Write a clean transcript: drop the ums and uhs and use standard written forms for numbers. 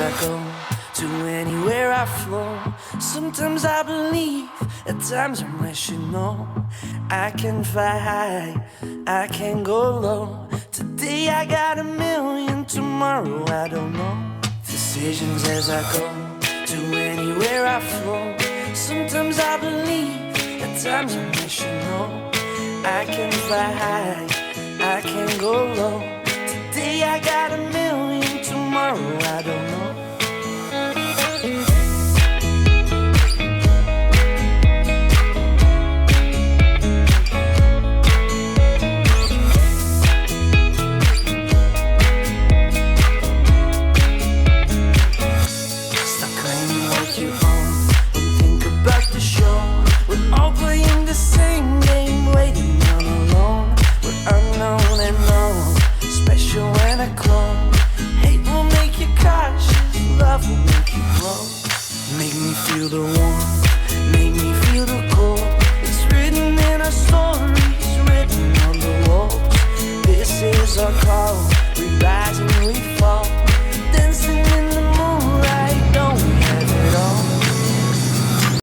I go, to anywhere I flow. Sometimes I believe, at times I wish you know. I can fly high, I can go low. Today I got a million, tomorrow I don't know. Decisions as I go, to anywhere I flow. Sometimes I believe, at times I wish you know. I can fly high, I can go low. Today I got a million, tomorrow I don't know. Stop claiming what you own, don't think about the show. We're all playing the same game, waiting on alone. We're unknown and known, special and a clone. Hate will make you cautious, love will make you grow. Make me feel the warmth, make me feel the cold. It's written in our stories, written on the walls. This is our call.